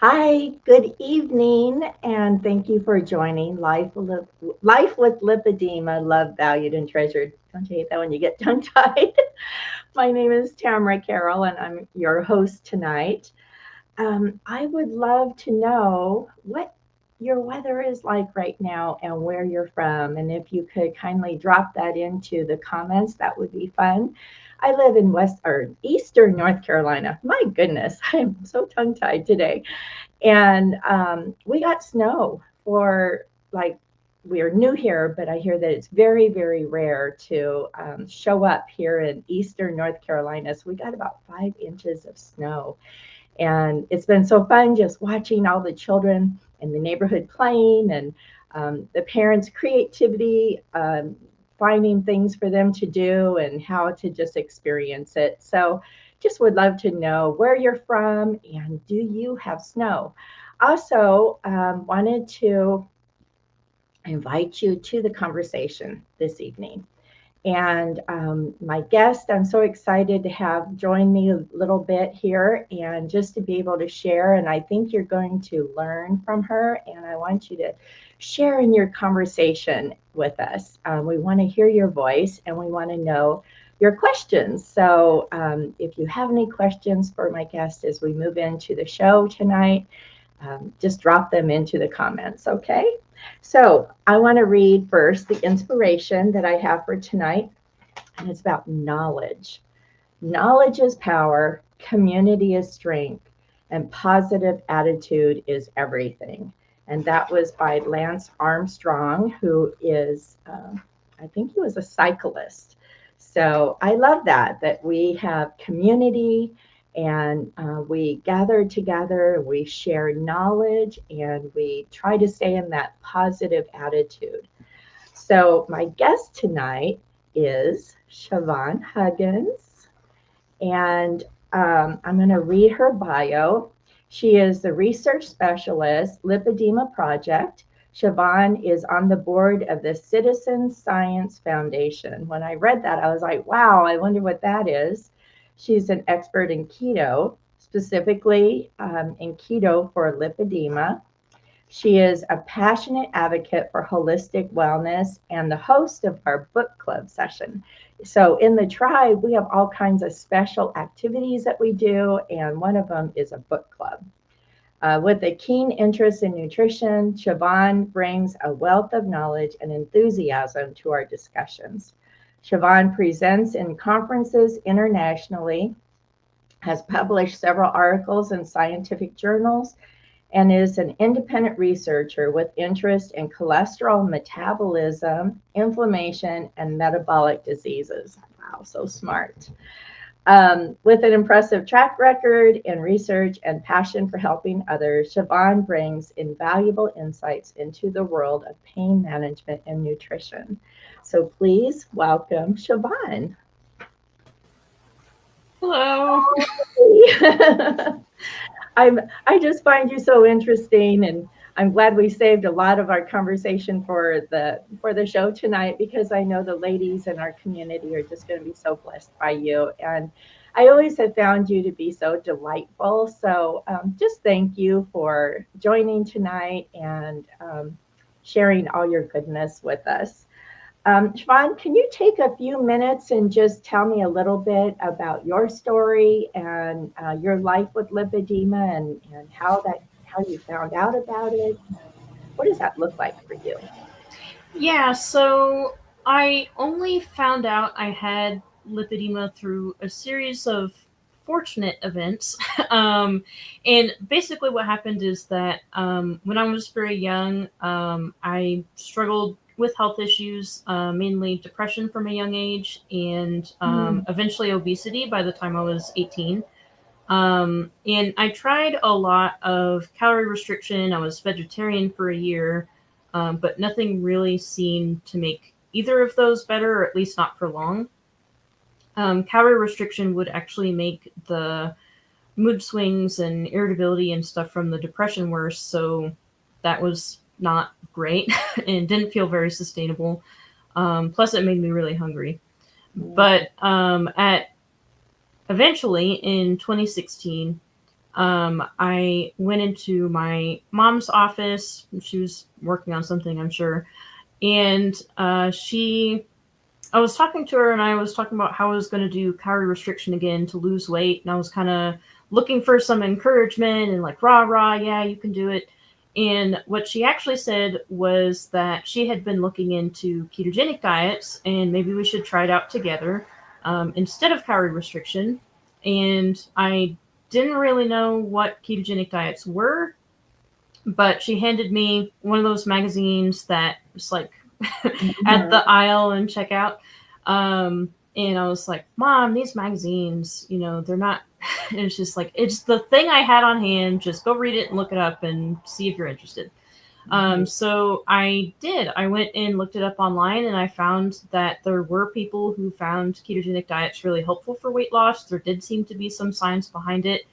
Hi, good evening, and thank you for joining Life with Lipedema, Love, Valued, and Treasured. Don't you hate that when you get tongue tied? My name is Tamara Carroll, and I'm your host tonight. I would love to know what your weather is like right now and where you're from. And if you could kindly drop that into the comments, that would be fun. I live in West or Eastern North Carolina. My goodness, I'm so tongue tied today. And we got snow for like, we are new here, but I hear that it's very, very rare to show up here in Eastern North Carolina. So we got about 5 inches of snow. And it's been so fun just watching all the children in the neighborhood playing and the parents' creativity, finding things for them to do and how to just experience it. So just would love to know where you're from and do you have snow? Also, wanted to invite you to the conversation this evening. And my guest, I'm so excited to have join me a little bit here and just to be able to share. And I think you're going to learn from her. And I want you to share in your conversation with us. We want to hear your voice and we want to know your questions. So if you have any questions for my guest as we move into the show tonight, just drop them into the comments, okay? So I want to read first the inspiration that I have for tonight, and it's about knowledge. Knowledge is power, community is strength, and positive attitude is everything. And that was by Lance Armstrong, who is, I think he was a cyclist. So I love that we have community and we gather together, we share knowledge, and we try to stay in that positive attitude. So my guest tonight is Siobhan Huggins, and I'm going to read her bio. She is the research specialist, Lipedema Project. Siobhan is on the board of the Citizen Science Foundation. When I read that, I was like, wow, I wonder what that is. She's an expert in keto, specifically in keto for lipedema. She is a passionate advocate for holistic wellness and the host of our book club session. So, in the tribe, we have all kinds of special activities that we do, and one of them is a book club. With a keen interest in nutrition, Siobhan brings a wealth of knowledge and enthusiasm to our discussions. Siobhan presents in conferences internationally, has published several articles in scientific journals, and is an independent researcher with interest in cholesterol metabolism, inflammation, and metabolic diseases. Wow, so smart. With an impressive track record in research and passion for helping others, Siobhan brings invaluable insights into the world of pain management and nutrition. So please welcome Siobhan. Hello. I just find you so interesting, and I'm glad we saved a lot of our conversation for the show tonight because I know the ladies in our community are just going to be so blessed by you. And I always have found you to be so delightful. So just thank you for joining tonight and sharing all your goodness with us. Siobhan, can you take a few minutes and just tell me a little bit about your story and your life with lipedema and how you found out about it? What does that look like for you? Yeah, so I only found out I had lipedema through a series of fortunate events. And basically, what happened is that when I was very young, I struggled with health issues, mainly depression from a young age, and Mm, eventually obesity by the time I was 18. And I tried a lot of calorie restriction. I was vegetarian for a year, but nothing really seemed to make either of those better, or at least not for long. Calorie restriction would actually make the mood swings and irritability and stuff from the depression worse. So that was not great and didn't feel very sustainable. Plus, it made me really hungry. yeah. But at eventually in 2016, I went into my mom's office. She was working on something, I'm sure. And I was talking to her and I was talking about how I was going to do calorie restriction again to lose weight. And I was kind of looking for some encouragement and like, rah, rah, yeah, you can do it. And what she actually said was that she had been looking into ketogenic diets and maybe we should try it out together instead of calorie restriction. And I didn't really know what ketogenic diets were, but she handed me one of those magazines that was like at Mhm. the aisle and checkout. And I was like, Mom, these magazines, they're not. And it's just like, it's the thing I had on hand. Just go read it and look it up and see if you're interested. Mhm. So I did. I went and looked it up online and I found that there were people who found ketogenic diets really helpful for weight loss. There did seem to be some science behind it.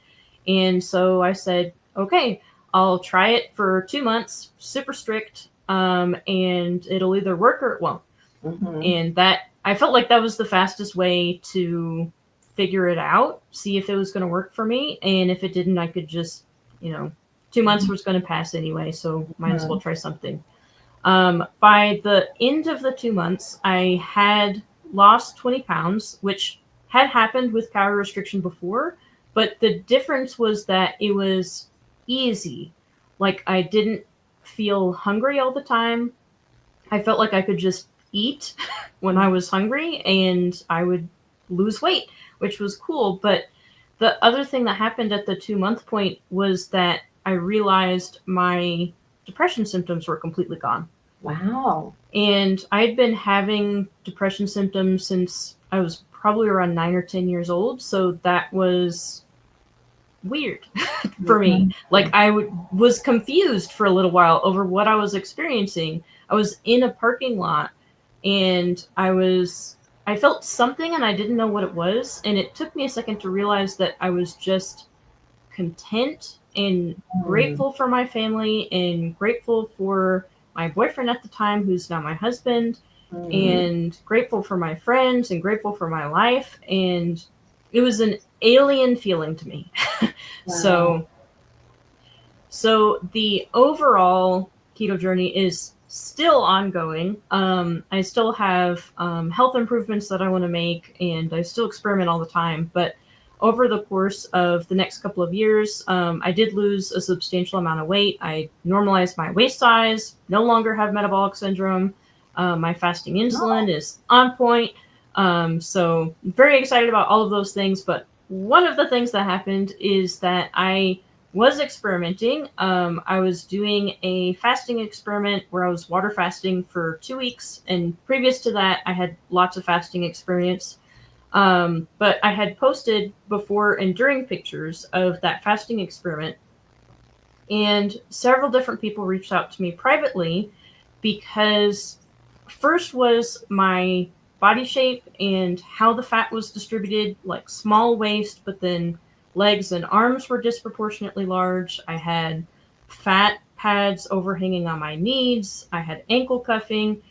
And so I said, okay, I'll try it for 2 months, super strict, and it'll either work or it won't. Mhm. And that I felt like that was the fastest way to figure it out, see if it was going to work for me. And if it didn't, I could just, you know, 2 months was going to pass anyway, so might as well Mhm. try something. By the end of the 2 months, I had lost 20 pounds, which had happened with calorie restriction before, but the difference was that it was easy. Like, I didn't feel hungry all the time. I felt like I could just eat when I was hungry and I would lose weight, which was cool. But the other thing that happened at the 2 month point was that I realized my depression symptoms were completely gone. Wow. And I'd been having depression symptoms since I was probably around 9 or 10 years old. So that was weird for me. Mhm. Like was confused for a little while over what I was experiencing. I was in a parking lot and I felt something and I didn't know what it was, and it took me a second to realize that I was just content and Mhm. grateful for my family and grateful for my boyfriend at the time, who's now my husband, Mhm. and grateful for my friends and grateful for my life. And it was an alien feeling to me. Wow. so so the overall keto journey is still ongoing. I still have health improvements that I want to make, and I still experiment all the time. But over the course of the next couple of years, I did lose a substantial amount of weight. I normalized my waist size, no longer have metabolic syndrome. My fasting insulin Oh. is on point. So, very excited about all of those things. But one of the things that happened is that I was experimenting. I was doing a fasting experiment where I was water fasting for 2 weeks, and previous to that, I had lots of fasting experience. But I had posted before and during pictures of that fasting experiment, and several different people reached out to me privately because first was my body shape and how the fat was distributed, like small waist, but then legs and arms were disproportionately large. I had fat pads overhanging on my knees. I had ankle cuffing.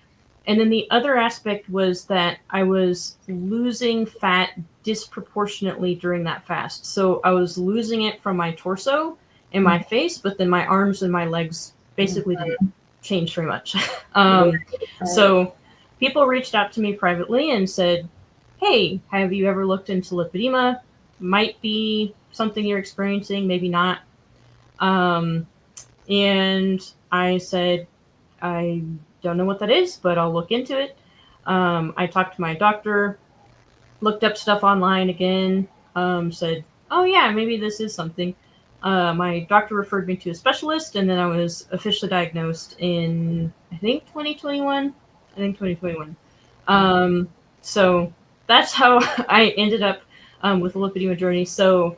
And then the other aspect was that I was losing fat disproportionately during that fast. So I was losing it from my torso and my face, but then my arms and my legs basically didn't Mhm. change very much. Right. um, Right. so people reached out to me privately and said, hey, have you ever looked into lipedema? Might be something you're experiencing, maybe not. Um, and I said, I don't know what that is, but I'll look into it. I talked to my doctor, looked up stuff online again, said, oh, yeah, maybe this is something. My doctor referred me to a specialist, and then I was officially diagnosed in, I think, 2021. I think 2021. Um, so that's how I ended up with the lipedema journey. So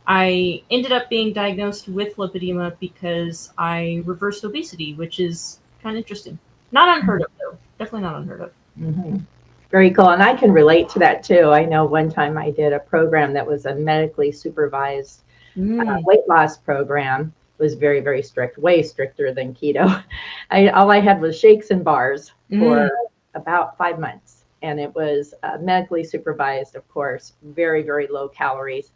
I ended up being diagnosed with lipedema because I reversed obesity, which is kind of interesting. Not unheard of, though. Definitely not unheard of. Mhm. Very cool. And I can relate to that too. I know one time I did a program that was a medically supervised Mm. weight loss program. It was very, very strict, way stricter than keto. All I had was shakes and bars for Mm. about 5 months. And it was medically supervised, of course, very, very low calories.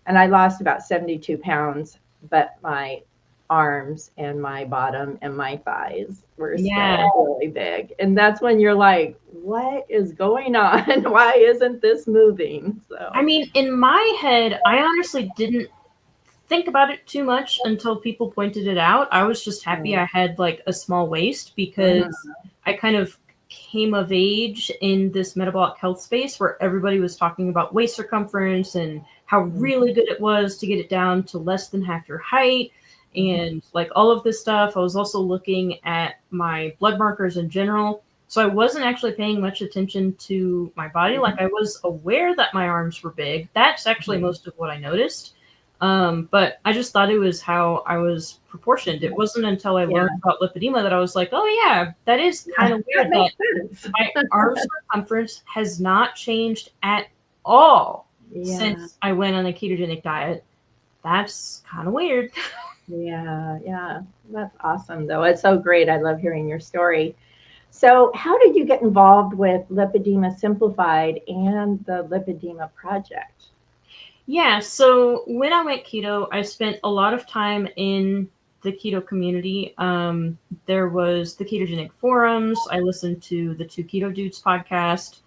and I lost about 72 pounds, but my arms and my bottom and my thighs were still Yeah. really big. And that's when you're like, what is going on? Why isn't this moving? I So, mean, in my head, I honestly didn't think about it too much until people pointed it out. I was just happy I had like a small waist because I kind of came of age in this metabolic health space where everybody was talking about waist circumference and how really good it was to get it down to less than half your height and like all of this stuff. I was also looking at my blood markers in general. So I wasn't actually paying much attention to my body. Like I was aware that my arms were big. That's actually most of what I noticed. But I just thought it was how I was proportioned. It wasn't until I learned about lipedema that I was like, oh yeah, that is kind of that weird that makes sense. my arm circumference has not changed at all Yeah. since I went on a ketogenic diet. That's kind of weird. Yeah. Yeah. That's awesome, though. It's so great. I love hearing your story. So, how did you get involved with Lipedema Simplified and the Lipedema Project? Yeah, so when I went keto, I spent a lot of time in the keto community. There was the ketogenic forums. I listened to the Two Keto Dudes podcast.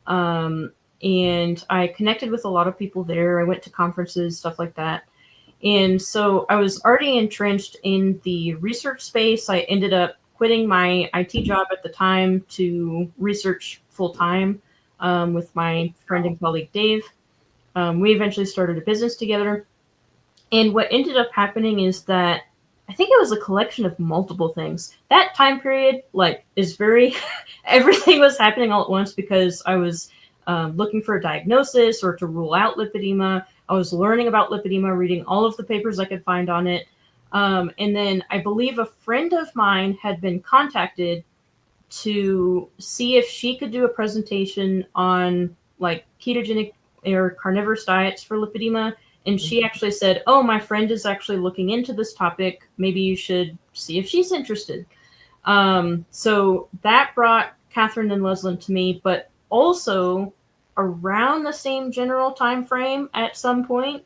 Um, and I connected with a lot of people there. I went to conferences, stuff like that. And so I was already entrenched in the research space. I ended up quitting my IT job at the time to research full time with my friend and colleague Dave. We eventually started a business together. And what ended up happening is that I think it was a collection of multiple things. That time period, like, is very, everything was happening all at once because I was looking for a diagnosis or to rule out lipedema. I was learning about lipedema, reading all of the papers I could find on it. And then I believe a friend of mine had been contacted to see if she could do a presentation on like ketogenic or carnivorous diets for lipedema. And she actually said, oh, my friend is actually looking into this topic. Maybe you should see if she's interested. So that brought Catherine and Leslin to me, but also around the same general time frame at some point,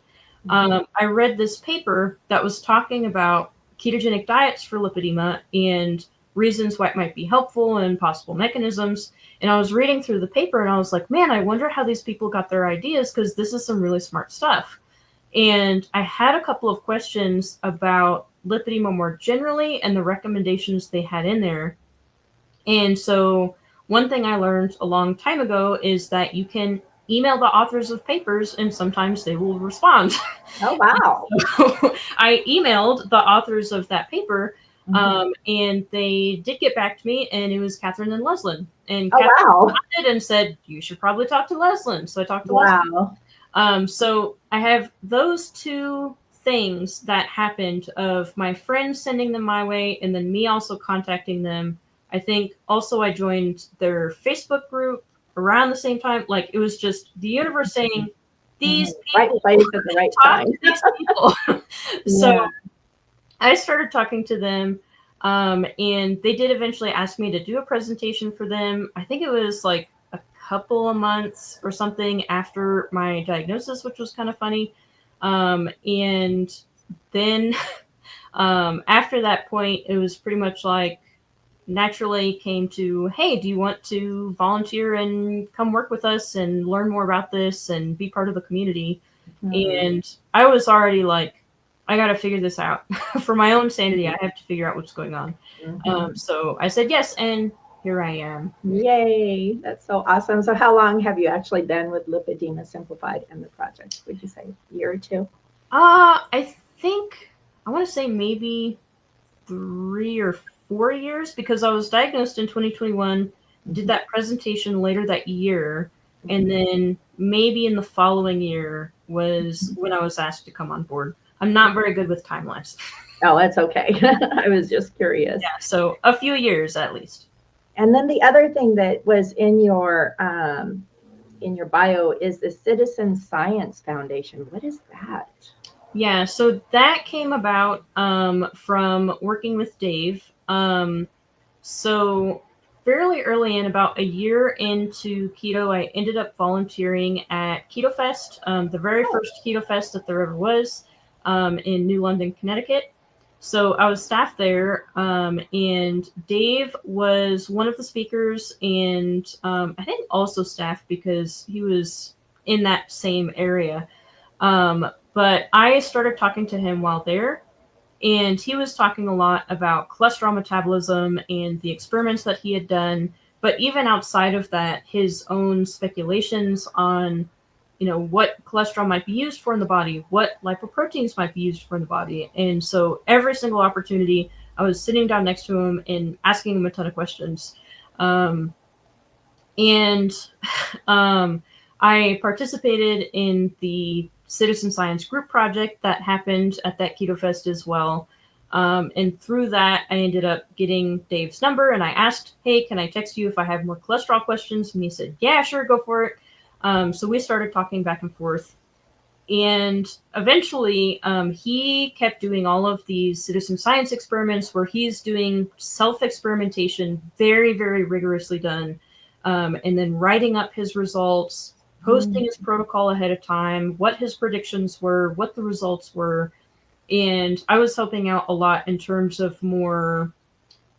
I read this paper that was talking about ketogenic diets for lipedema and reasons why it might be helpful and possible mechanisms. And I was reading through the paper and I was like, man, I wonder how these people got their ideas because this is some really smart stuff. And I had a couple of questions about lipedema more generally and the recommendations they had in there. And so one thing I learned a long time ago is that you can email the authors of papers and sometimes they will respond. Oh, wow. So I emailed the authors of that paper and they did get back to me, and it was Catherine and Leslin. And Oh, Catherine wow. responded and said, you should probably talk to Leslin. So I talked to Leslin. Wow. So I have those two things that happened of my friends sending them my way and then me also contacting them. I think also I joined their Facebook group around the same time. Like it was just the universe saying, these Right people, place at the right talk time. to these people. So Yeah. I started talking to them, and they did eventually ask me to do a presentation for them. I think it was like a couple of months or something after my diagnosis, which was kind of funny. And then after that point, it was pretty much like naturally came to, hey, do you want to volunteer and come work with us and learn more about this and be part of the community? And I was already like, I got to figure this out for my own sanity. I have to figure out what's going on. So I said yes, and here I am. Yay. That's so awesome. So, how long have you actually been with Lipedema Simplified and the project? Would you say a year or two? I think I want to say maybe 3 or 4 years because I was diagnosed in 2021, did that presentation later that year, and then maybe in the following year was when I was asked to come on board. I'm not very good with timelines. Oh, that's okay. I was just curious. Yeah, so a few years at least. And then the other thing that was in your bio is the Citizen Science Foundation. What is that? Yeah, so that came about from working with Dave. So fairly early in, about a year into keto, I ended up volunteering at Keto Fest, the very Oh. first Keto Fest that there ever was, in New London, Connecticut. So I was staff there, and Dave was one of the speakers, and I think also staff because he was in that same area. But I started talking to him while there, and he was talking a lot about cholesterol metabolism and the experiments that he had done. But even outside of that, his own speculations on, what cholesterol might be used for in the body, what lipoproteins might be used for in the body. And so every single opportunity, I was sitting down next to him and asking him a ton of questions. And I participated in the citizen science group project that happened at that Keto Fest as well. And through that, I ended up getting Dave's number, and I asked, "Hey, can I text you if I have more cholesterol questions?" And he said, "Yeah, sure, go for it." So we started talking back and forth. And eventually, he kept doing all of these citizen science experiments where he's doing self experimentation, very, very rigorously done, and then writing up his results, posting his protocol ahead of time, what his predictions were, what the results were. And I was helping out a lot in terms of more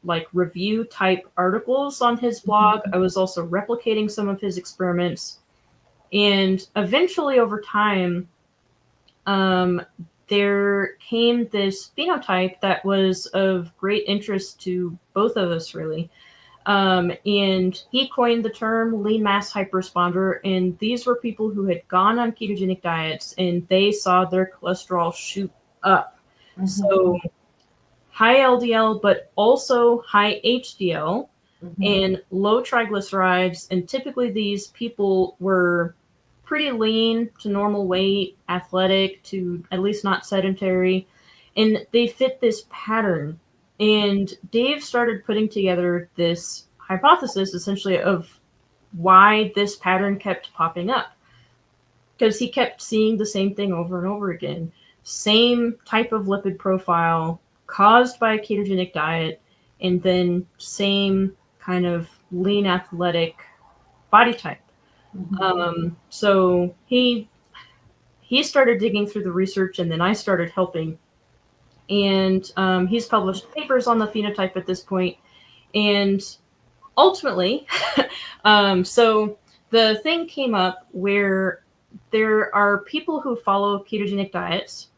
like review type articles on his blog. I was also replicating some of his experiments. And eventually, over time, there came this phenotype that was of great interest to both of us, really. And he coined the term lean mass hyperresponder. And these were people who had gone on ketogenic diets and they saw their cholesterol shoot up. So high LDL, but also high HDL and low triglycerides. And typically these people were pretty lean to normal weight, athletic to at least not sedentary. And they fit this pattern. And Dave started putting together this hypothesis essentially of why this pattern kept popping up. Because he kept seeing the same thing over and over again. Same type of lipid profile caused by a ketogenic diet, and then same kind of lean athletic body type. So he started digging through the research, and then I started helping. And he's published papers on the phenotype at this point. And ultimately, so the thing came up where there are people who follow ketogenic diets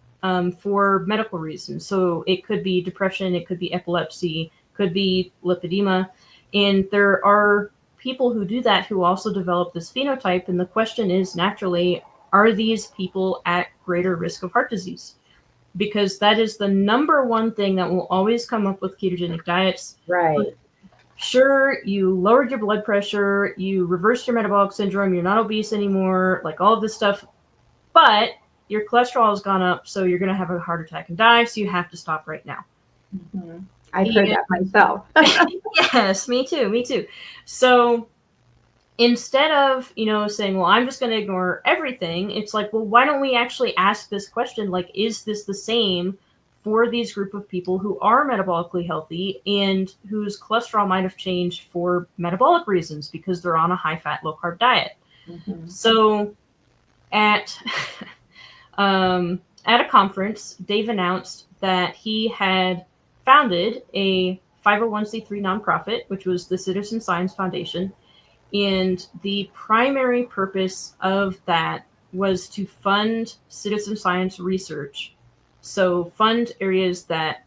for medical reasons. So it could be depression, it could be epilepsy, could be lipedema. And there are people who do that who also develop this phenotype. And the question is, naturally, are these people at greater risk of heart disease? Because that is the number one thing that will always come up with ketogenic diets. Right. Sure, you lowered your blood pressure, you reversed your metabolic syndrome, you're not obese anymore, like all of this stuff, but your cholesterol has gone up, so you're going to have a heart attack and die, so you have to stop right now. I've heard that myself. Yes, me too. So instead of, saying, well, I'm just going to ignore everything, it's like, well, why don't we actually ask this question? Like, is this the same for these group of people who are metabolically healthy and whose cholesterol might have changed for metabolic reasons because they're on a high fat, low carb diet? So at a conference, Dave announced that he had founded a 501c3 nonprofit, which was the Citizen Science Foundation. And the primary purpose of that was to fund citizen science research. So fund areas that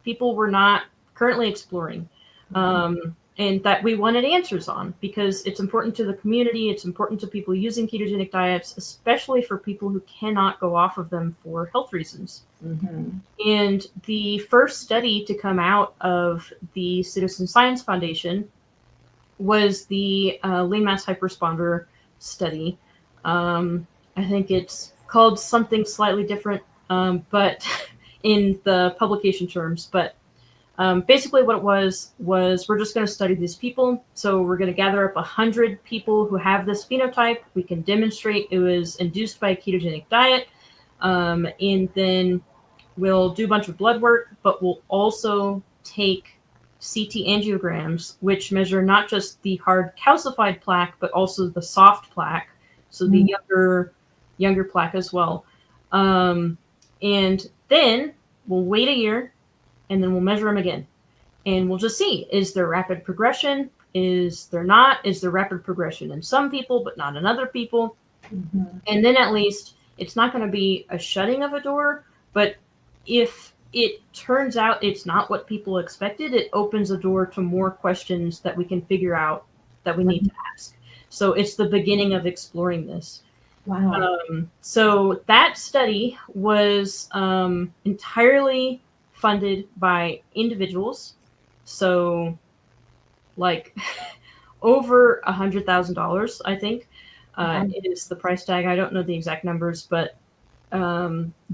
people were not currently exploring, and that we wanted answers on, because it's important to the community. It's important to people using ketogenic diets, especially for people who cannot go off of them for health reasons. And the first study to come out of the Citizen Science Foundation was the lean mass hyperresponder study. I think it's called something slightly different, but in the publication terms. But basically what it was we're just going to study these people. So we're going to gather up 100 people who have this phenotype. We can demonstrate it was induced by a ketogenic diet. And then we'll do a bunch of blood work, but we'll also take CT angiograms, which measure not just the hard calcified plaque, but also the soft plaque, so the younger plaque as well. And then we'll wait a year, and then we'll measure them again. And we'll just see, is there rapid progression? Is there not? Is there rapid progression in some people, but not in other people? And then at least it's not going to be a shutting of a door, but if it turns out it's not what people expected, it opens a door to more questions that we can figure out that we need to ask. So it's the beginning of exploring this. Wow. So that study was entirely funded by individuals. So like over $100,000, I think, is the price tag. I don't know the exact numbers, but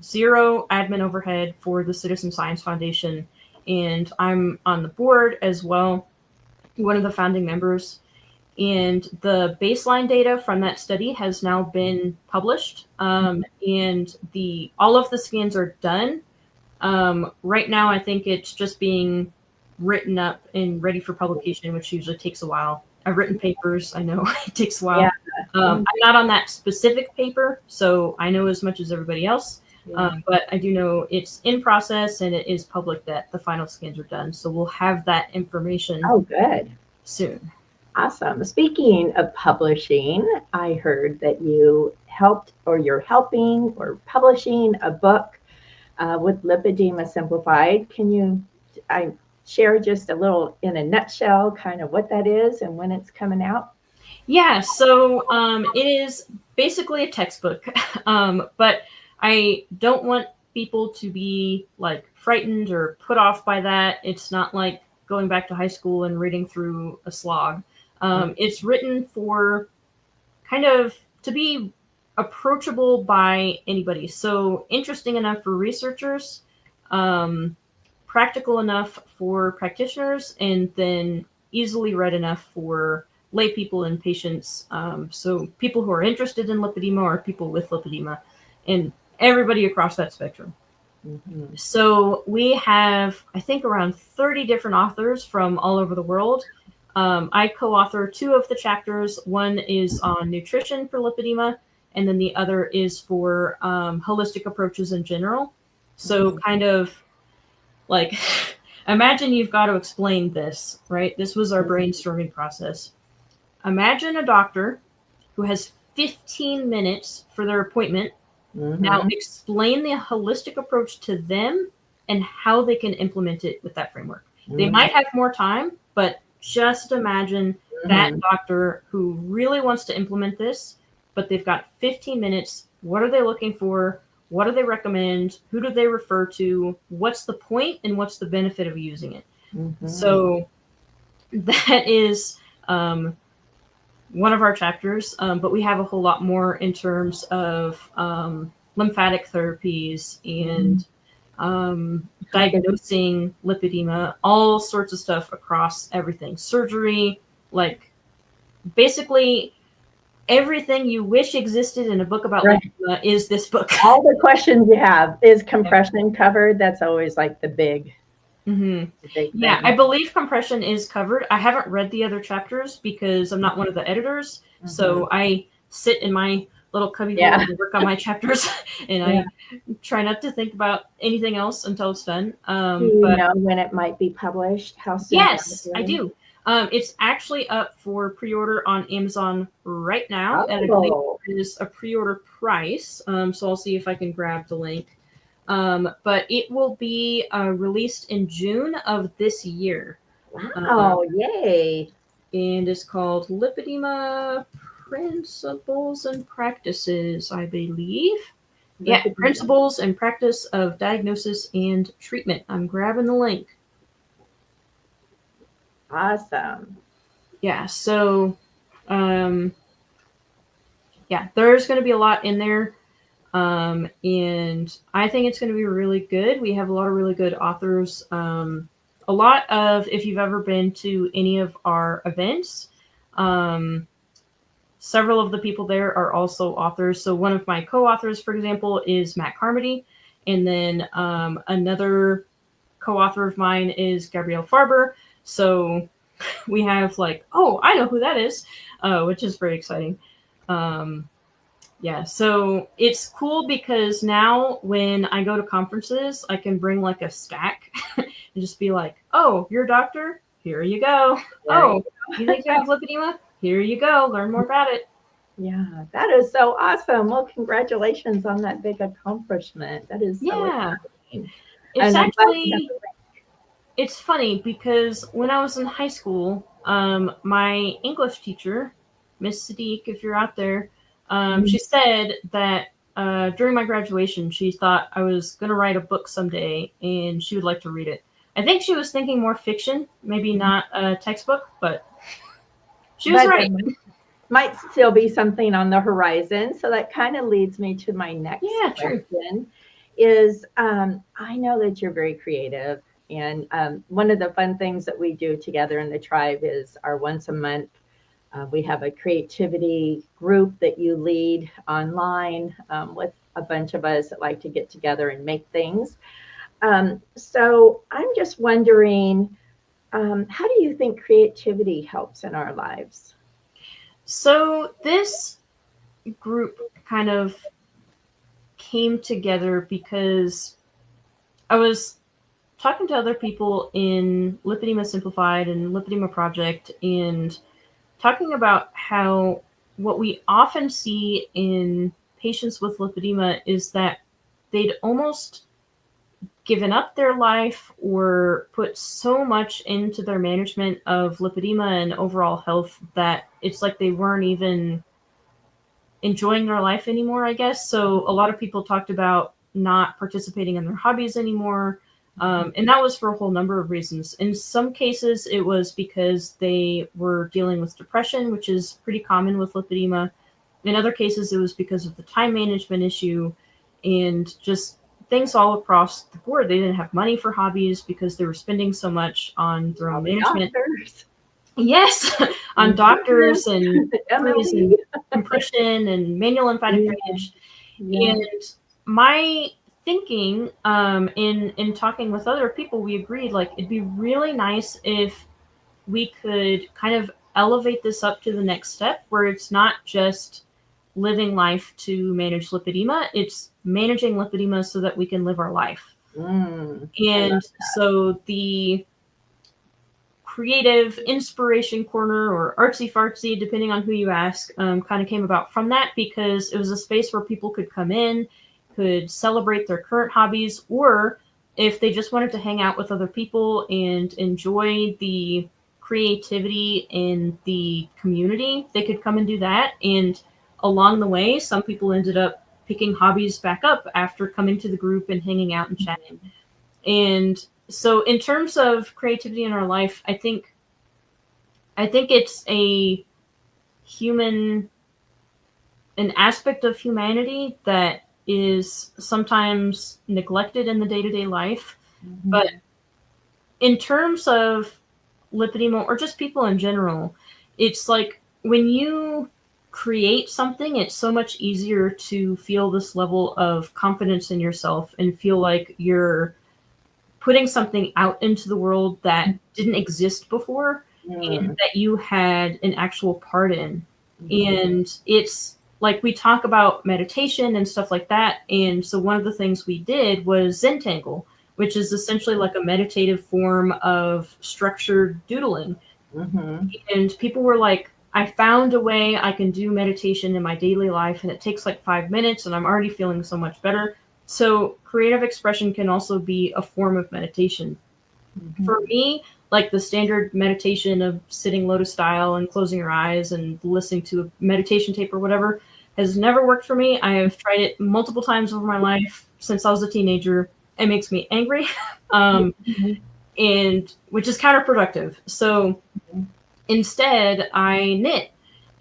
zero admin overhead for the Citizen Science Foundation. And I'm on the board as well, one of the founding members. And the baseline data from that study has now been published, and all of the scans are done. Right now, I think it's just being written up and ready for publication, which usually takes a while. I've written papers. I know it takes a while. Yeah. I'm not on that specific paper, so I know as much as everybody else. But I do know it's in process, and it is public that the final scans are done. So we'll have that information. Oh, good. Soon. Awesome. Speaking of publishing, I heard that you helped, or you're helping, or publishing a book with Lipedema Simplified. Can you share just a little, in a nutshell, kind of what that is and when it's coming out? Yeah, so it is basically a textbook, but I don't want people to be like frightened or put off by that. It's not like going back to high school and reading through a slog. It's written for kind of to be approachable by anybody. So interesting enough for researchers, practical enough for practitioners, and then easily read enough for lay people and patients. So people who are interested in lipedema or people with lipedema, and everybody across that spectrum. So we have, I think, around 30 different authors from all over the world. I co-author 2 of the chapters. One is on nutrition for lipedema, and then the other is for holistic approaches in general. So kind of like, imagine you've got to explain this, right? This was our brainstorming process. Imagine a doctor who has 15 minutes for their appointment. Now explain the holistic approach to them and how they can implement it with that framework. They might have more time, but just imagine that doctor who really wants to implement this, but they've got 15 minutes. What are they looking for? What do they recommend? Who do they refer to? What's the point and what's the benefit of using it? So that is one of our chapters, but we have a whole lot more in terms of lymphatic therapies and diagnosing lipedema, all sorts of stuff across everything. Surgery, like basically everything you wish existed in a book about lipedema is this book. All the questions you have. Is compression covered? That's always like the big. Yeah, I believe compression is covered. I haven't read the other chapters because I'm not one of the editors. So I sit in my little cubby hole and work on my chapters, and I try not to think about anything else until it's done. Do you know when it might be published? How soon? Yes, I do. It's actually up for pre-order on Amazon right now, and I believe it is a pre-order price. So I'll see if I can grab the link. But it will be released in June of this year. Wow, yay. And it's called Lipedema Principles and Practices, I believe. Yeah, Principles and Practice of Diagnosis and Treatment. I'm grabbing the link. Awesome. Yeah, so yeah, there's going to be a lot in there. And I think it's going to be really good. We have a lot of really good authors. A lot of, if you've ever been to any of our events, several of the people there are also authors. So one of my co-authors, for example, is Matt Carmody. And then another co-author of mine is Gabrielle Farber. So we have like, oh, I know who that is, which is very exciting. Um, yeah, so it's cool because now when I go to conferences, I can bring like a stack and just be like, oh, you're a doctor? Here you go. There you Oh, you think you have lipedema? Here you go. Learn more about it. Yeah, that is so awesome. Well, congratulations on that big accomplishment. That is so Yeah, exciting. it's And I'm glad you have actually it's funny because when I was in high school, my English teacher, Miss Sadiq, if you're out there, the she said that during my graduation, she thought I was going to write a book someday and she would like to read it. I think she was thinking more fiction, maybe not a textbook, but she was but there right. might still be something on the horizon. So that kind of leads me to my next Yeah, true. question is I know that you're very creative. And one of the fun things that we do together in the tribe is our once a month, we have a creativity group that you lead online with a bunch of us that like to get together and make things. So I'm just wondering, how do you think creativity helps in our lives? So this group kind of came together because I was talking to other people in Lipedema Simplified and Lipedema Project and talking about how what we often see in patients with lipedema is that they'd almost given up their life or put so much into their management of lipedema and overall health that it's like they weren't even enjoying their life anymore, I guess. So a lot of people talked about not participating in their hobbies anymore. And that was for a whole number of reasons. In some cases, it was because they were dealing with depression, which is pretty common with lipedema. In other cases, it was because of the time management issue and just things all across the board. They didn't have money for hobbies because they were spending so much on their All own the management. doctors, Yes, on doctors insurance, and surgeries Emily. and compression and manual lymphatic Yeah, drainage. yeah. And my thinking, in talking with other people, we agreed like it'd be really nice if we could kind of elevate this up to the next step, where it's not just living life to manage lipedema; it's managing lipedema so that we can live our life. I love And so the creative inspiration corner or artsy fartsy, depending on who you ask, kind of came about from that because it was a space where people could come in, could celebrate their current hobbies, or if they just wanted to hang out with other people and enjoy the creativity in the community, they could come and do that. And along the way, some people ended up picking hobbies back up after coming to the group and hanging out and chatting. And so in terms of creativity in our life, I think it's a human an aspect of humanity that is sometimes neglected in the day-to-day life. But Mhm. in terms of lipedema or just people in general, it's like when you create something, it's so much easier to feel this level of confidence in yourself and feel like you're putting something out into the world that didn't exist before and Mm, that you had an actual part in. mhm, And it's like we talk about meditation and stuff like that. And so one of the things we did was Zentangle, which is essentially like a meditative form of structured doodling. mhm, And people were like, I found a way I can do meditation in my daily life, and it takes like 5 minutes, and I'm already feeling so much better. So, creative expression can also be a form of meditation. For mhm. me, like the standard meditation of sitting lotus style and closing your eyes and listening to a meditation tape or whatever has never worked for me. I have tried it multiple times over my life since I was a teenager. It makes me angry, um, Mhm, and which is counterproductive. So, instead, I knit.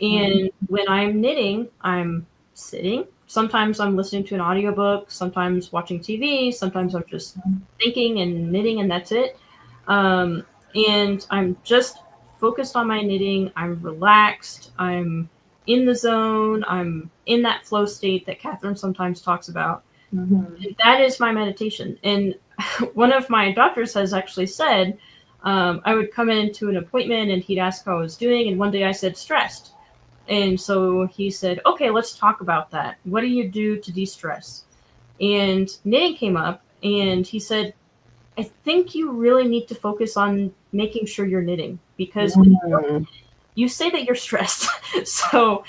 mhm, And when I'm knitting, I'm sitting. Sometimes I'm listening to an audiobook, sometimes watching TV, sometimes I'm just thinking and knitting, and that's it. And I'm just focused on my knitting. I'm relaxed. I'm in the zone. I'm in that flow state that Catherine sometimes talks about. mhm, And that is my meditation. And one of my doctors has actually said, I would come into an appointment and he'd ask how I was doing. And one day I said, stressed. And so he said, okay, let's talk about that. What do you do to de-stress? And knitting came up and he said, I think you really need to focus on making sure you're knitting because when you say that you're stressed. So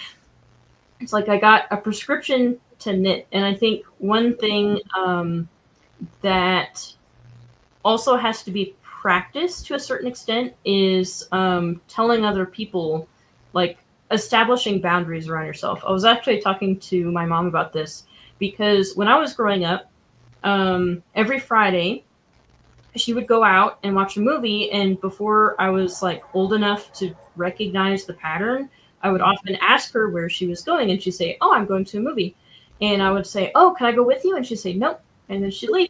it's like I got a prescription to knit. And I think one thing that also has to be practiced to a certain extent is telling other people, like establishing boundaries around yourself. I was actually talking to my mom about this because when I was growing up, every Friday, she would go out and watch a movie, and before I was like old enough to recognize the pattern, I would often ask her where she was going, and she'd say, "Oh, I'm going to a movie," and I would say, "Oh, can I go with you?" And she'd say, "Nope," and then she'd leave.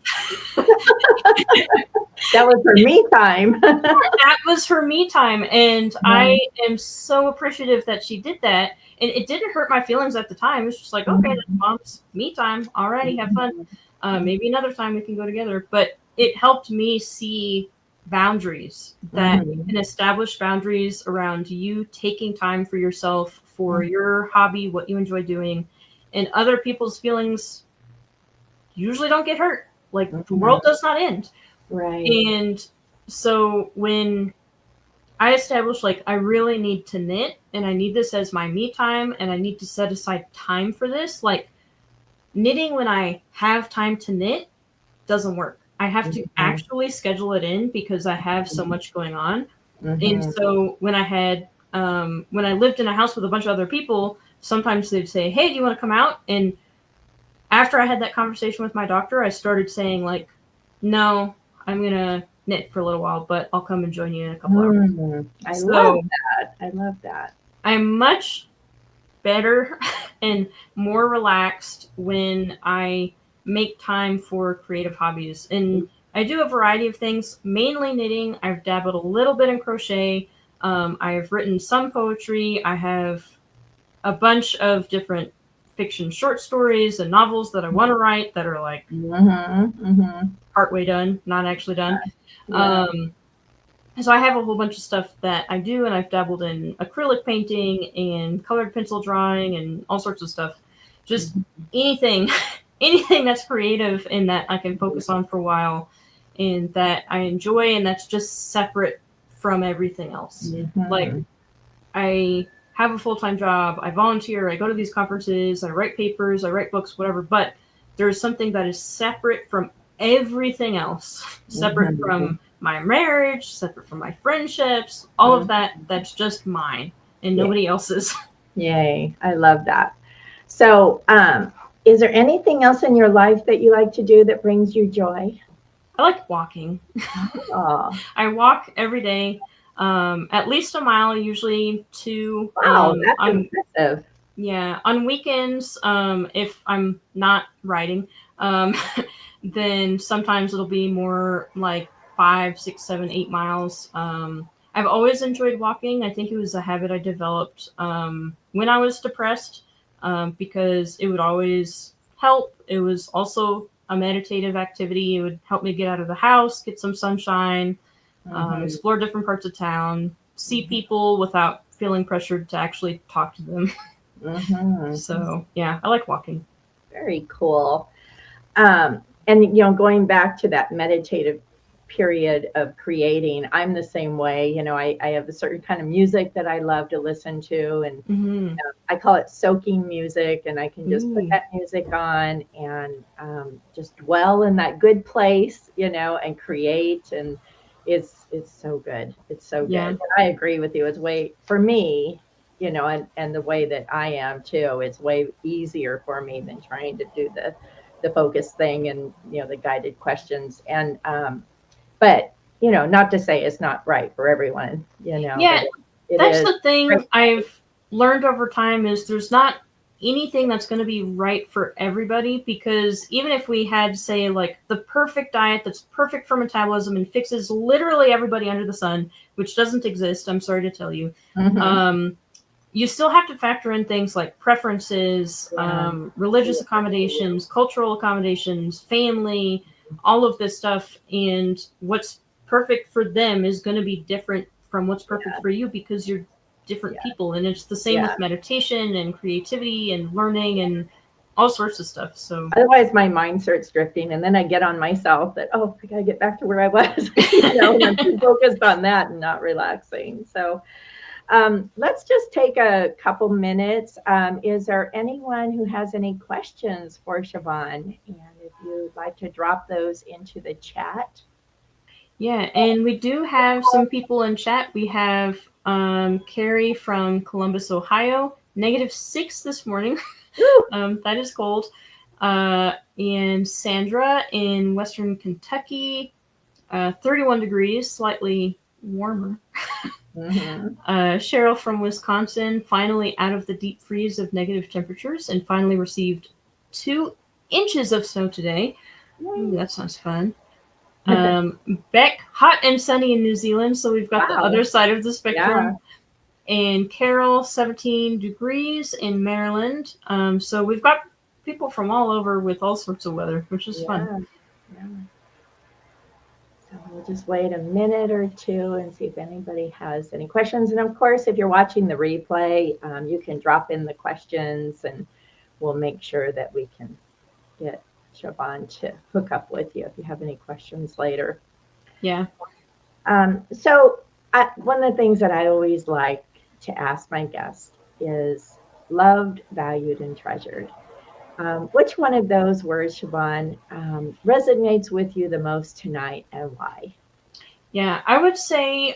That was her me time. That was her me time, and I am so appreciative that she did that. And it didn't hurt my feelings at the time. It's just like, okay, that's mom's me time. Alrighty, have fun. Maybe another time we can go together. But it helped me see boundaries, that you can establish boundaries around you taking time for yourself, for your hobby, what you enjoy doing, and other people's feelings usually don't get hurt. Like the world does not end. Right. And so when I established, like, I really need to knit and I need this as my me time and I need to set aside time for this, like knitting when I have time to knit doesn't work. I have to actually schedule it in because I have so much going on. And so when when I lived in a house with a bunch of other people, sometimes they'd say, hey, do you want to come out? And after I had that conversation with my doctor, I started saying, like, no, I'm going to knit for a little while, but I'll come and join you in a couple hours. I love that. I love that. I'm much better and more relaxed when I make time for creative hobbies. And I do a variety of things, mainly knitting. I've dabbled a little bit in crochet. I've written some poetry. I have a bunch of different fiction short stories and novels that I want to write that are like partway done, not actually done. Yeah. So I have a whole bunch of stuff that I do, and I've dabbled in acrylic painting and colored pencil drawing and all sorts of stuff. Just anything that's creative and that I can focus on for a while and that I enjoy and that's just separate from everything else. Like I have a full-time job, I volunteer, I go to these conferences, I write papers, I write books, whatever, but there's something that is separate from everything else, separate from my marriage, separate from my friendships, all of that, that's just mine and nobody else's. Yay. I love that. So, is there anything else in your life that you like to do that brings you joy? I like walking. I walk every day, at least a mile, usually 2. Wow, that's impressive. Yeah, on weekends, if I'm not writing, then sometimes it'll be more like 5, 6, 7, 8 miles. I've always enjoyed walking. I think it was a habit I developed when I was depressed because it would always help. It was also a meditative activity. It would help me get out of the house, get some sunshine, explore different parts of town, see people without feeling pressured to actually talk to them. So, yeah, I like walking. Very cool. And, going back to that meditative period of creating, I'm the same way. I have a certain kind of music that I love to listen to, and I call it soaking music, and I can just put that music on and just dwell in that good place, and create, and it's so good. It's so good. And I agree with you. It's way, for me, and the way that I am too, it's way easier for me than trying to do the focus thing and, the guided questions. And, but, not to say it's not right for everyone, Yeah, that's the thing I've learned over time is there's not anything that's going to be right for everybody, because even if we had, say, like the perfect diet that's perfect for metabolism and fixes literally everybody under the sun, which doesn't exist, I'm sorry to tell you, you still have to factor in things like preferences, religious accommodations, cultural accommodations, family, all of this stuff, and what's perfect for them is going to be different from what's perfect Yeah. for you, because you're different Yeah. people. And it's the same Yeah. with meditation and creativity and learning and all sorts of stuff. So Otherwise, my mind starts drifting, and then I get on myself that, oh, I got to get back to where I was, and I'm too focused on that and not relaxing. So let's just take a couple minutes. Is there anyone who has any questions for Siobhan? And if you'd like to drop those into the chat. yeah, and we do have some people in chat. We have Carrie from Columbus, Ohio, -6 this morning. That is cold. And Sandra in Western Kentucky, 31 degrees, slightly warmer. Mm-hmm. Cheryl from Wisconsin, finally out of the deep freeze of negative temperatures and finally received 2 inches of snow today. Ooh, that sounds fun. Beck, hot and sunny in New Zealand, so we've got the Wow. other side of the Yeah. spectrum. And Carol, 17 degrees in Maryland. So we've got people from all over with all sorts of weather, which is fun. Yeah. So we'll just wait a minute or two and see if anybody has any questions. And of course, if you're watching the replay, you can drop in the questions and we'll make sure that we can get Siobhan to hook up with you if you have any questions later. Yeah. So one of the things that I always like to ask my guests is loved, valued, and treasured. Which one of those words, Siobhan, resonates with you the most tonight, and why? Yeah, I would say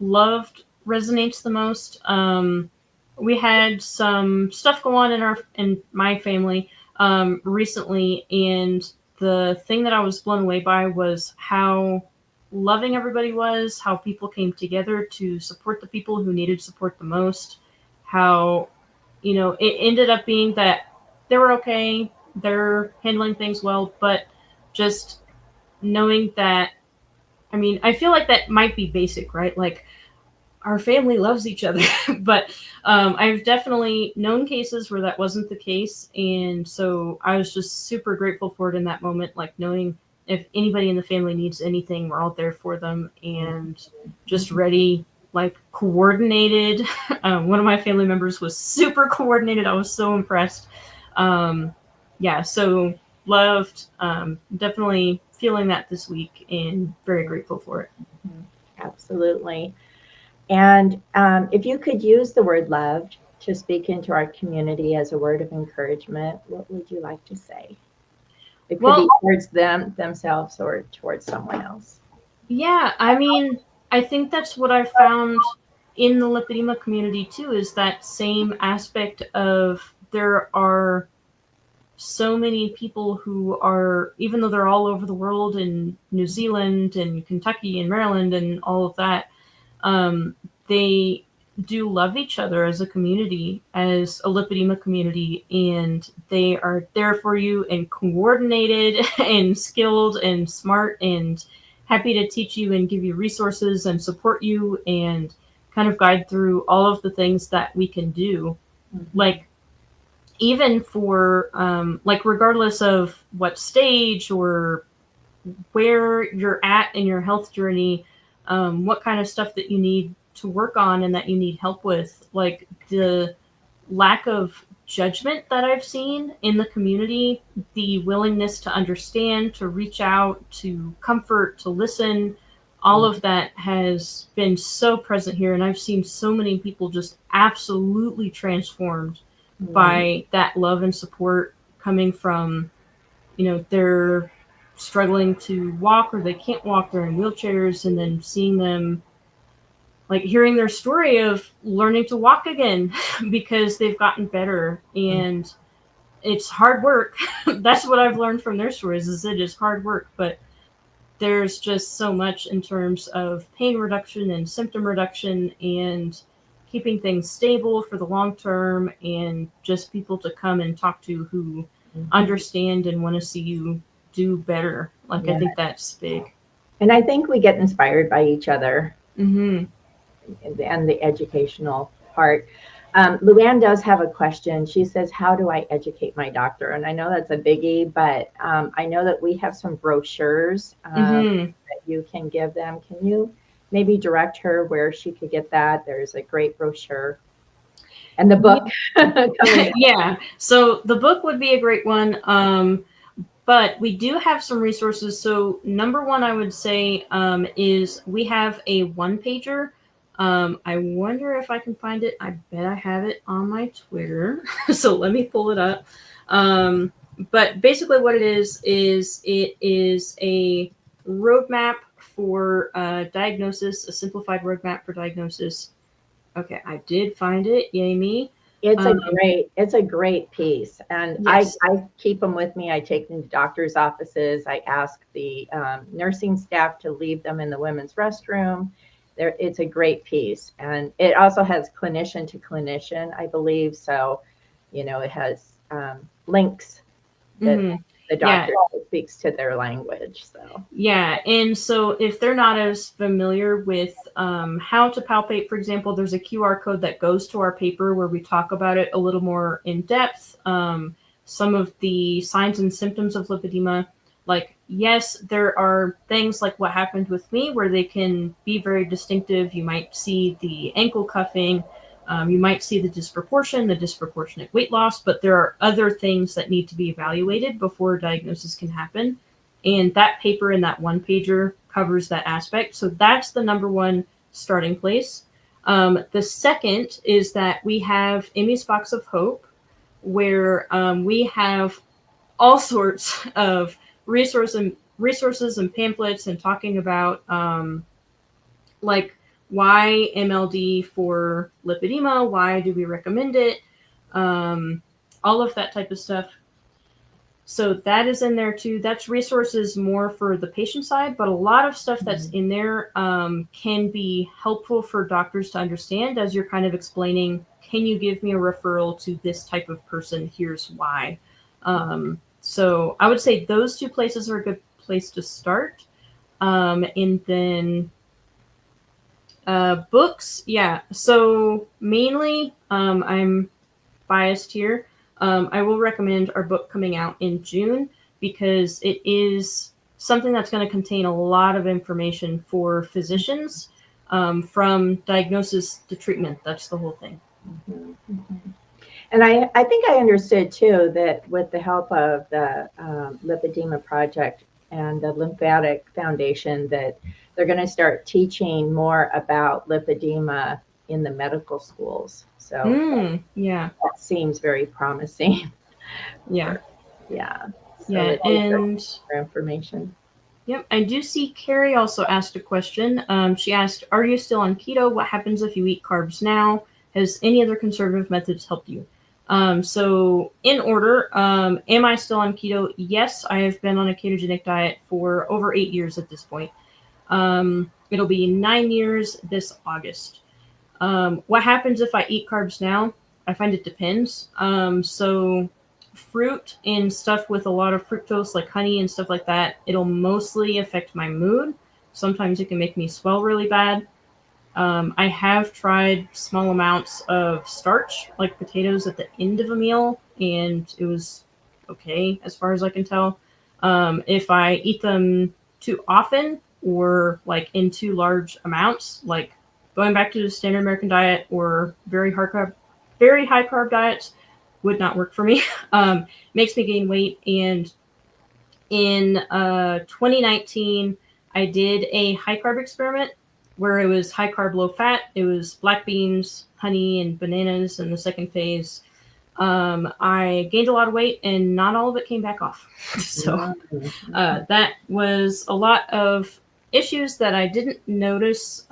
loved resonates the most. We had some stuff go on in my family recently, and the thing that I was blown away by was how loving everybody was, how people came together to support the people who needed support the most, how it ended up being that they were okay, they're handling things well, but just knowing that, I mean, I feel like that might be basic, right? Like, our family loves each other. But I've definitely known cases where that wasn't the case. And so I was just super grateful for it in that moment, like knowing if anybody in the family needs anything, we're all there for them and just ready, like coordinated. One of my family members was super coordinated. I was so impressed. Yeah, so loved, definitely feeling that this week and very grateful for it. Absolutely. And if you could use the word loved to speak into our community as a word of encouragement, what would you like to say? It could be towards themselves, or towards someone else. Yeah, I mean, I think that's what I found in the lipedema community too, is that same aspect of there are so many people who are, even though they're all over the world in New Zealand and Kentucky and Maryland and all of that, they do love each other as a community, as a lipedema community, and they are there for you and coordinated and skilled and smart and happy to teach you and give you resources and support you and kind of guide through all of the things that we can do. Mm-hmm. Like, even for like, regardless of what stage or where you're at in your health journey, what kind of stuff that you need to work on and that you need help with, like the lack of judgment that I've seen in the community, the willingness to understand, to reach out, to comfort, to listen, all of that has been so present here. And I've seen so many people just absolutely transformed by that love and support coming from, they're struggling to walk or they can't walk, they're in wheelchairs, and then seeing them, like hearing their story of learning to walk again because they've gotten better. And it's hard work. That's what I've learned from their stories, is it is hard work, but there's just so much in terms of pain reduction and symptom reduction and keeping things stable for the long term, and just people to come and talk to who understand and want to see you do better. Like, I think that's big. And I think we get inspired by each other. Mm-hmm. And the educational part. Luann does have a question. She says, how do I educate my doctor? And I know that's a biggie, but I know that we have some brochures that that you can give them. Can you maybe direct her where she could get that? There's a great brochure and the book coming out. Yeah. So the book would be a great one. But we do have some resources. So number one, I would say is we have a one pager. I wonder if I can find it. I bet I have it on my Twitter. So let me pull it up. But basically, what it is it is a roadmap for diagnosis, a simplified roadmap for diagnosis. Okay, I did find it. Yay me. It's a great piece. And Yes. I keep them with me. I take them to doctor's offices. I ask the nursing staff to leave them in the women's restroom. There, it's a great piece. And it also has clinician to clinician, I believe. So, it has links that Mm-hmm. the Yeah. doctor speaks to their language. So, Yeah, and so if they're not as familiar with how to palpate, for example, there's a QR code that goes to our paper where we talk about it a little more in depth. Some of the signs and symptoms of lipedema, like, yes, there are things like what happened with me where they can be very distinctive. You might see the ankle cuffing, you might see the disproportionate weight loss, but there are other things that need to be evaluated before diagnosis can happen. And that paper in that one pager covers that aspect. So that's the number one starting place. The second is that we have Amy's Box of Hope, where we have all sorts of resources and pamphlets and talking about like why MLD for lipedema, why do we recommend it, all of that type of stuff. So that is in there too. That's resources more for the patient side, but a lot of stuff that's in there can be helpful for doctors to understand as you're kind of explaining, can you give me a referral to this type of person? Here's why. So I would say those two places are a good place to start. And then books, yeah. So mainly I'm biased here. I will recommend our book coming out in June because it is something that's going to contain a lot of information for physicians from diagnosis to treatment. That's the whole thing. mhm, mhm. And I think I understood too that with the help of the Lipedema Project and the Lymphatic Foundation, that they're going to start teaching more about lipedema in the medical schools. So Yeah, that seems very promising. yeah, For, yeah. So yeah. it's And for information. yep, I do see Carrie also asked a question. She asked, are you still on keto? What happens if you eat carbs now? Has any other conservative methods helped you? So in order, am I still on keto? Yes, I have been on a ketogenic diet for over 8 years at this point. It'll be 9 years this August. What happens if I eat carbs now? I find it depends. So fruit and stuff with a lot of fructose, like honey and stuff like that, it'll mostly affect my mood. Sometimes it can make me swell really bad. I have tried small amounts of starch, like potatoes, at the end of a meal, and it was okay as far as I can tell. If I eat them too often or like in too large amounts, like going back to the standard American diet or very high carb diets, would not work for me. Makes me gain weight. And in 2019, I did a high carb experiment where it was high carb, low fat. It was black beans, honey, and bananas in the second phase. I gained a lot of weight and not all of it came back off. So that was a lot of issues that I didn't notice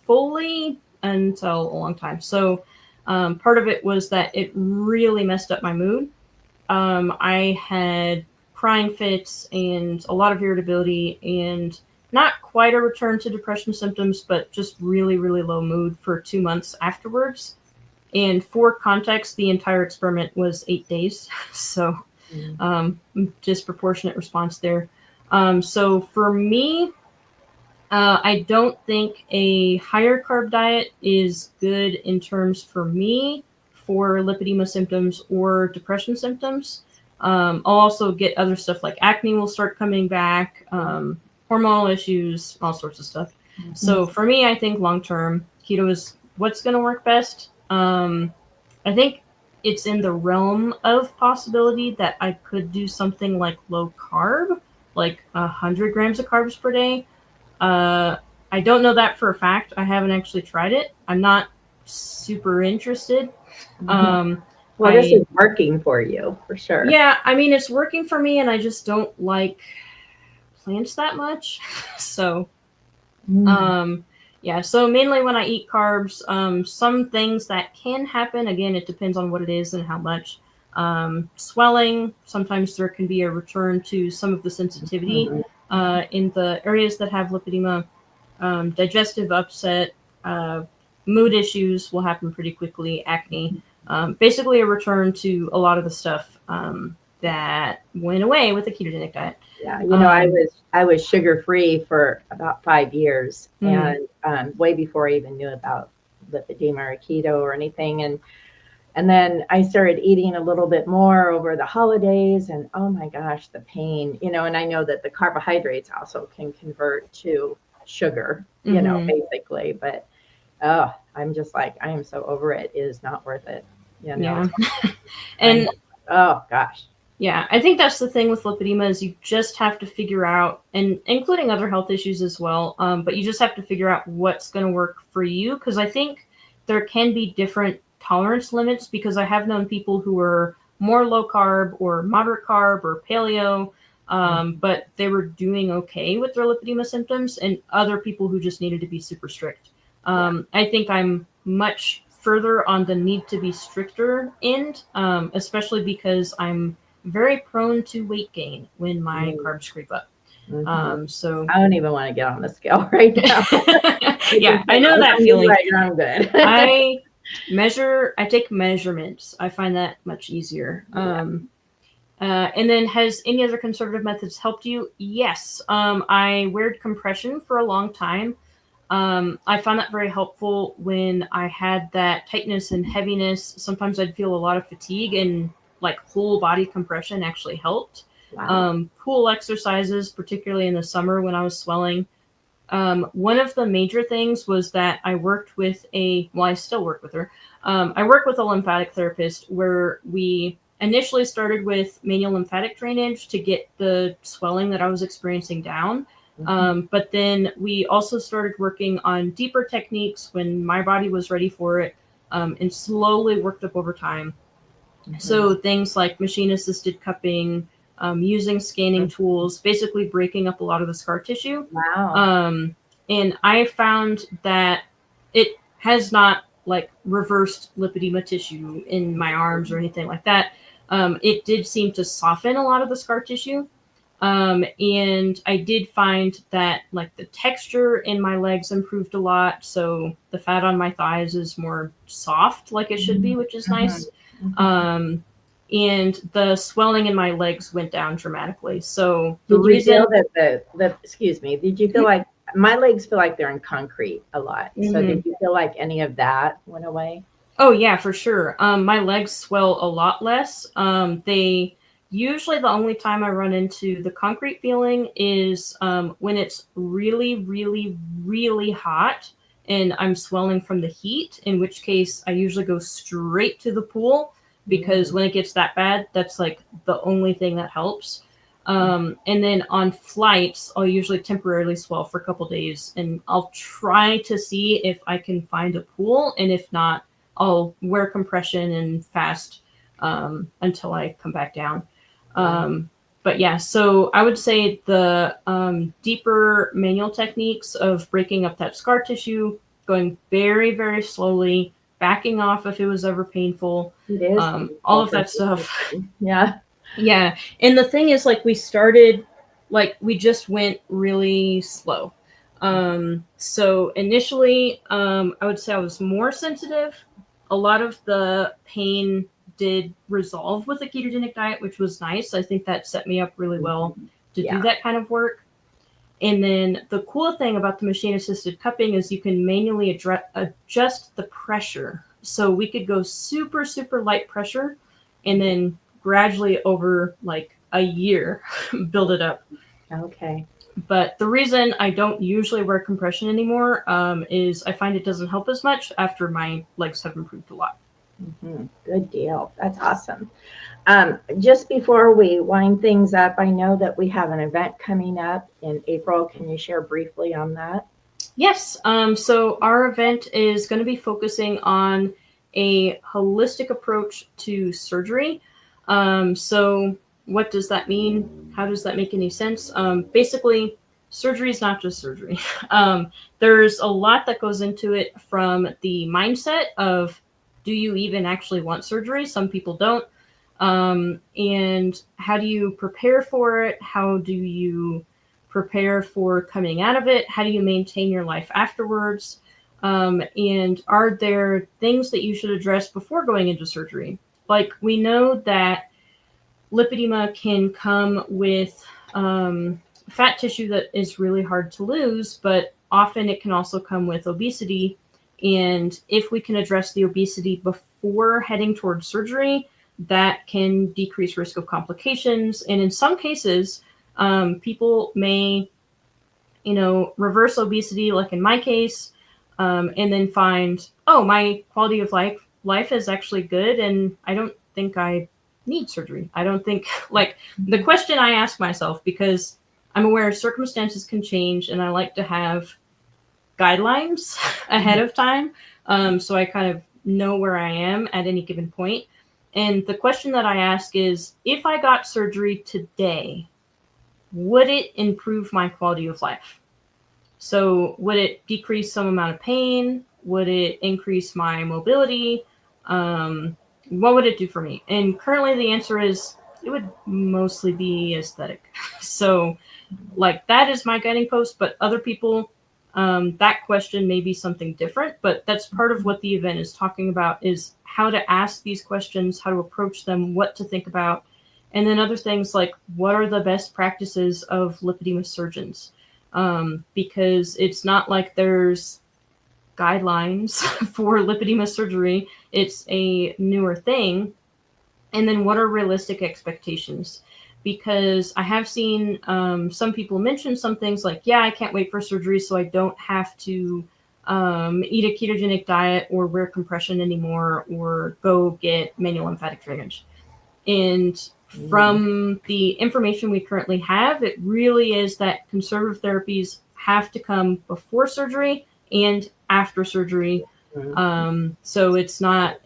fully until a long time. So part of it was that it really messed up my mood. I had crying fits and a lot of irritability and not quite a return to depression symptoms, but just really, really low mood for 2 months afterwards. And for context, the entire experiment was 8 days. So disproportionate response there. So for me, I don't think a higher carb diet is good in terms for me for lipedema symptoms or depression symptoms. I'll also get other stuff like acne will start coming back. hormonal issues, all sorts of stuff. Mhm. So for me, I think long term, keto is what's going to work best. I think it's in the realm of possibility that I could do something like low carb, like 100 grams of carbs per day. Uh, I don't know that for a fact. I haven't actually tried it. I'm not super interested. Mhm. Um, Well, this I is working for you for sure. Yeah, I mean it's working for me, and I just don't like plants that much. So Mm. um, yeah, so mainly when I eat carbs, some things that can happen, again, it depends on what it is and how much. Swelling, sometimes there can be a return to some of the sensitivity Mhm. in the areas that have lipedema. Digestive upset, uh, mood issues will happen pretty quickly, acne. Basically, a return to a lot of the stuff that went away with the ketogenic diet. Yeah, Um, I was sugar free for about 5 years, mm, and way before I even knew about lipedema or keto or anything. And then I started eating a little bit more over the holidays, and oh my gosh, the pain, and I know that the carbohydrates also can convert to sugar, mm-hmm. basically. But oh, I'm just like, I am so over it. It is not worth it. Yeah. So I'm, And oh gosh. yeah, I think that's the thing with lipedema is you just have to figure out, and including other health issues as well, but you just have to figure out what's going to work for you. Because I think there can be different tolerance limits because I have known people who were more low carb or moderate carb or paleo, Mhm. but they were doing okay with their lipedema symptoms, and other people who just needed to be super strict. Yeah. I think I'm much further on the need to be stricter end, especially because I'm very prone to weight gain when my Mm. carbs creep up. Mhm. So, I don't even want to get on the scale right now. I yeah, just I think know if that I'm feeling. right, I'm good. I I take measurements. I find that much easier. Yeah. And then, has any other conservative methods helped you? Yes. I weared compression for a long time. I found that very helpful when I had that tightness and heaviness. Sometimes I'd feel a lot of fatigue, and like whole body compression actually helped. Wow. Pool exercises, particularly in the summer when I was swelling. One of the major things was that I worked with well, I still work with her. I work with a lymphatic therapist where we initially started with manual lymphatic drainage to get the swelling that I was experiencing down. Mhm. But then we also started working on deeper techniques when my body was ready for it, and slowly worked up over time. Mhm. So things like machine assisted cupping, using scanning tools, basically breaking up a lot of the scar tissue. Wow. Um, and I found that it has not like reversed lipedema tissue in my arms or anything like that. It did seem to soften a lot of the scar tissue. And I did find that like the texture in my legs improved a lot. So the fat on my thighs is more soft, like it should be, Mhm. which is Mhm. nice. Mhm. Um, and the swelling in my legs went down dramatically. So the Did you reason, feel that excuse me, did you feel like my legs feel like they're in concrete a lot. So Mhm. did you feel like any of that went away? Oh yeah, for sure. My legs swell a lot less. They usually the only time I run into the concrete feeling is when it's really, really, really hot and I'm swelling from the heat. In which case, I usually go straight to the pool because Mm. when it gets that bad, that's like the only thing that helps. And then on flights, I'll usually temporarily swell for a couple days, and I'll try to see if I can find a pool, and if not, I'll wear compression and fast until I come back down. Wow. But yeah, so I would say the deeper manual techniques of breaking up that scar tissue, going very, very slowly, backing off if it was ever painful, It is all painful of for that me stuff. too. Yeah. Yeah. And the thing is, like, we started, like, we just went really slow. So initially, I would say I was more sensitive. A lot of the pain did resolve with a ketogenic diet, which was nice. I think that set me up really well Mhm. to do Yeah. that kind of work. And then the cool thing about the machine assisted cupping is you can manually adjust the pressure. So we could go super, super light pressure and then gradually over like a year build it up. Okay. But the reason I don't usually wear compression anymore is I find it doesn't help as much after my legs have improved a lot. Good deal. That's awesome. Just before we wind things up, I know that we have an event coming up in April. Can you share briefly on that? Yes. So our event is going to be focusing on a holistic approach to surgery. So what does that mean? How does that make any sense? Basically, surgery is not just surgery. There's a lot that goes into it, from the mindset of, do you even actually want surgery? Some people don't. And how do you prepare for it? How do you prepare for coming out of it? How do you maintain your life afterwards? And are there things that you should address before going into surgery? Like, we know that lipedema can come with fat tissue that is really hard to lose, but often it can also come with obesity. And if we can address the obesity before heading towards surgery, that can decrease risk of complications. And in some cases, people may, reverse obesity, like in my case, and then find, oh, my quality of life is actually good, and I don't think I need surgery. I don't think, like, the question I ask myself, because I'm aware circumstances can change, and I like to have guidelines ahead of time, so I kind of know where I am at any given point. And the question that I ask is, if I got surgery today, would it improve my quality of life? So would it decrease some amount of pain? Would it increase my mobility? What would it do for me? And currently the answer is, it would mostly be aesthetic. So, like, that is my guiding post, but other people, that question may be something different. But that's part of what the event is talking about, is how to ask these questions, how to approach them, what to think about. And then other things like, what are the best practices of lipedema surgeons? Because it's not like there's guidelines for lipedema surgery. It's a newer thing. And then what are realistic expectations? Because I have seen some people mention some things like, yeah, I can't wait for surgery, so I don't have to eat a ketogenic diet or wear compression anymore or go get manual lymphatic drainage. And from the information we currently have, it really is that conservative therapies have to come before surgery and after surgery. So it's not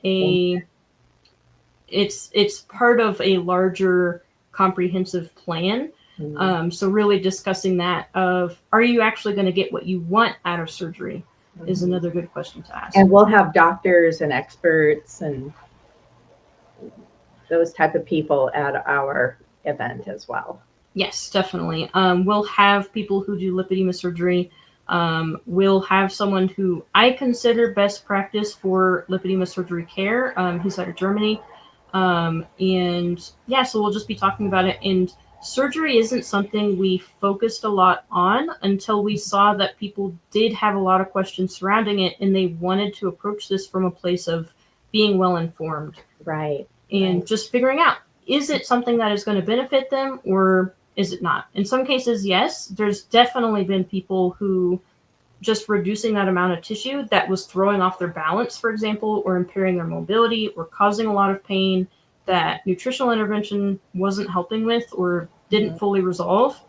it's part of a larger comprehensive plan. So really discussing that of, are you actually going to get what you want out of surgery, is another good question to ask. And we'll have doctors and experts and those type of people at our event as well. Yes, definitely. We'll have people who do lipedema surgery. We'll have someone who I consider best practice for lipedema surgery care. He's out of Germany. And yeah, so we'll just be talking about it. And surgery isn't something we focused a lot on until we saw that people did have a lot of questions surrounding it, and they wanted to approach this from a place of being well informed. Right. And just figuring out, is it something that is going to benefit them, or is it not? In some cases, yes. There's definitely been people who just reducing that amount of tissue that was throwing off their balance, for example, or impairing their mobility or causing a lot of pain, that nutritional intervention wasn't helping with or didn't fully resolve.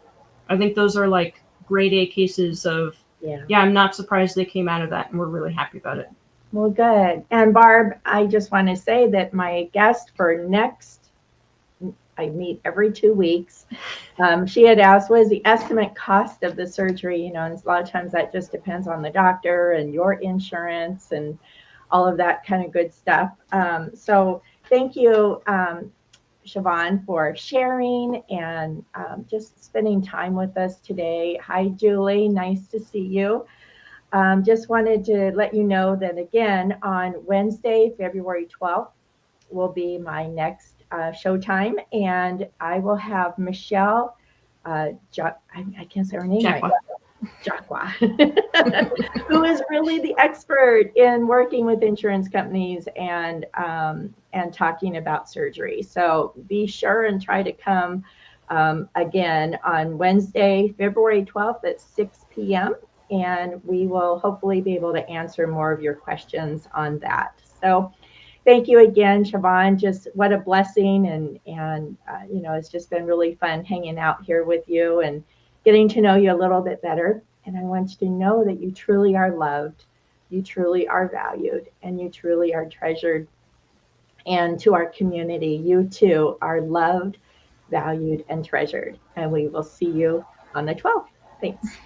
I think those are like grade A cases of, yeah, I'm not surprised they came out of that, and we're really happy about it. Well, good. And Barb, I just want to say that my guest for next, I meet every 2 weeks. She had asked, what is the estimate cost of the surgery? And a lot of times that just depends on the doctor and your insurance and all of that kind of good stuff. So thank you, Siobhan, for sharing and just spending time with us today. Hi, Julie. Nice to see you. Just wanted to let you know that, again, on Wednesday, February 12th, will be my next showtime, and I will have Michelle, I can't say her name right, Jacqua, who is really the expert in working with insurance companies and talking about surgery. So be sure and try to come again on Wednesday, February 12th at 6 p.m. And we will hopefully be able to answer more of your questions on that. So thank you again, Siobhan. Just what a blessing. And it's just been really fun hanging out here with you and getting to know you a little bit better. And I want you to know that you truly are loved, you truly are valued, and you truly are treasured. And to our community, you too are loved, valued, and treasured. And we will see you on the 12th. Thanks.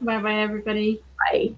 Bye bye, everybody. Bye.